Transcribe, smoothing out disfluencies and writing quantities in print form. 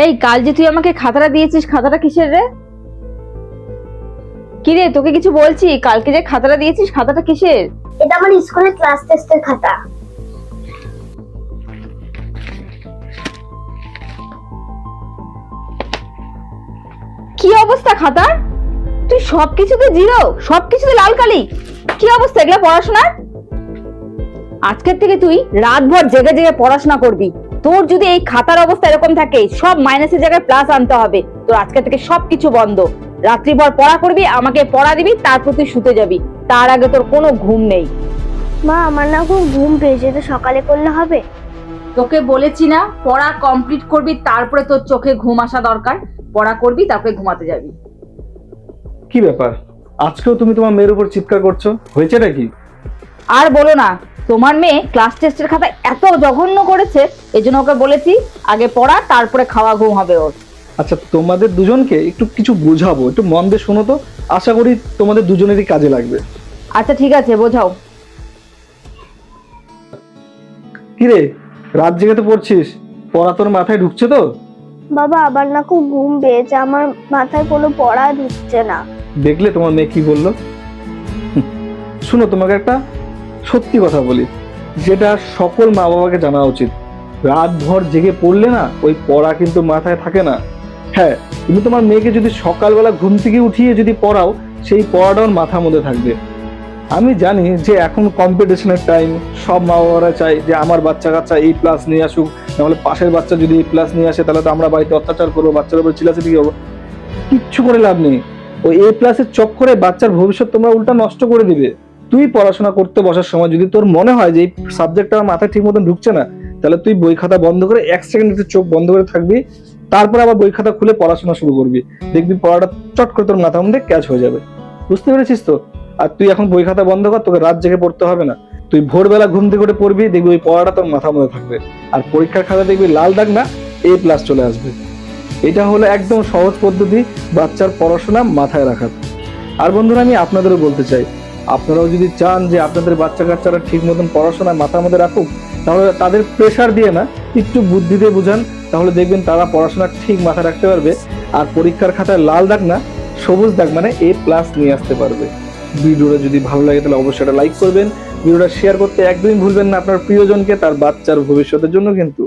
এই কাল যে তুই আমাকে খাতাটা দিয়েছিস, খাতাটা কিসের রে? কি রে, তোকে কিছু বলছি? কালকে যে খাতাটা দিয়েছিস, খাতাটা কিসের? এটা আমার স্কুলের ক্লাস টেস্টের খাতা। কি অবস্থা খাতার? তুই সবকিছুতে জিরো, সবকিছুতে লাল কালি। কি অবস্থা এগুলা পড়াশোনার? আজকের থেকে তুই রাতভর জেগে জেগে পড়াশোনা করবি। তোর যদি এই খাতার অবস্থা এরকম থাকে, সব মাইনাসের জায়গায় প্লাস আনতে হবে। তোর আজকে থেকে সবকিছু বন্ধ। রাত্রিভর পড়া করবি, আমাকে পড়া দিবি, তারপর তুই শুতে যাবি। তার আগে তোর কোনো ঘুম নেই। মা, আমার না খুব ঘুম পেয়েছে, তো সকালে করলে হবে? তোকে বলেছি না, পড়া কমপ্লিট করবি, তারপরে তোর চোখে ঘুম আসা দরকার। পড়া করবি, তারপরে ঘুমাতে যাবি। কি ব্যাপার, আজকেও তুমি তোমার মেয়ের উপর চিৎকার করছো? হয়েছেটা কি? আর বলো না, তোমার মেয়ে ক্লাস টেস্টের খাতা এত জঘন্য করেছে, এজন্য ওকে বলেছি আগে পড়া, তারপরে খাওয়া ঘুম হবে ওর। আচ্ছা, তোমাদের দুজনকে একটু কিছু বোঝাবো, একটু মন দিয়ে শোনো তো। আশা করি তোমাদের দুজনেরই কাজে লাগবে। আচ্ছা ঠিক আছে, বোঝাও। কিরে, রাত জেগে তো পড়ছিস, পড়া তোর মাথায় ঢুকছে তো? বাবা, আবার না খুব ঘুম পেয়েছে, আমার মাথায় কোনো পড়া ঢুকছে না। দেখলে তোমার মেয়ে কি বললো? শুনো, তোমাকে একটা সত্যি কথা বলি, যেটা সকল মা বাবাকে জানা উচিত। রাত ভর জেগে পড়লে না, ওই পড়া কিন্তু মাথায় থাকে না। হ্যাঁ, তুমি তোমার মেয়েকে যদি সকালবেলা ঘুম থেকে উঠিয়ে যদি পড়াও, সেই পড়াটা ওর মাথার মধ্যে থাকবে। আমি জানি যে এখন কম্পিটিশনের টাইম, সব মা বাবারা চায় যে আমার বাচ্চা কাচ্চা A+ নিয়ে আসুক, নাহলে পাশের বাচ্চা যদি A+ নিয়ে আসে তাহলে তো আমরা বাড়িতে অত্যাচার করবো, বাচ্চার উপর চিল্লাচিল্লি হবো। কিচ্ছু করে লাভ নেই। ওই A+ এর চক্করে বাচ্চার ভবিষ্যৎ তোমরা উল্টা নষ্ট করে দিবে। তুই পড়াশোনা করতে বসার সময় যদি তোর মনে হয় যে এই সাবজেক্টটা আমার মাথায় ঠিক মতন ঢুকছে না, তাহলে তুই বই খাতা বন্ধ করে 1 সেকেন্ড একটু চোখ বন্ধ করে থাকবি, তারপর আবার বই খাতা খুলে পড়াশোনা শুরু করবি। দেখবি পড়াটা চট করে তোর মাথার মধ্যে ক্যাচ হয়ে যাবে। বুঝতে পেরেছিস তো? আর তুই এখন বই খাতা বন্ধ কর, তোকে রাত জেগে পড়তে হবে না। তুই ভোরবেলা ঘুম থেকে করে পড়বি, দেখবি ওই পড়াটা তোর মাথার মধ্যে থাকবে। আর পরীক্ষার খাতা দেখবি লাল দাগ না, A+ চলে আসবে। এটা হলো একদম সহজ পদ্ধতি বাচ্চার পড়াশোনা মাথায় রাখার। আর বন্ধুরা, আমি আপনাদেরও বলতে চাই, আপনারাও যদি চান যে আপনাদের বাচ্চা কাচ্চারা ঠিক মতন পড়াশোনা মাথার মধ্যে রাখুক, তাহলে তাদের প্রেশার দিয়ে না, একটু বুদ্ধি দিয়ে বুঝান, তাহলে দেখবেন তারা পড়াশোনা ঠিক মাথায় রাখতে পারবে। আর পরীক্ষার খাতায় লাল দাগ না, সবুজ দাগ মানে A+ নিয়ে আসতে পারবে। ভিডিওটা যদি ভালো লাগে তাহলে অবশ্যই একটা লাইক করবেন। ভিডিওটা শেয়ার করতে একদমই ভুলবেন না আপনার প্রিয়জনকে, তার বাচ্চার ভবিষ্যতের জন্য কিন্তু।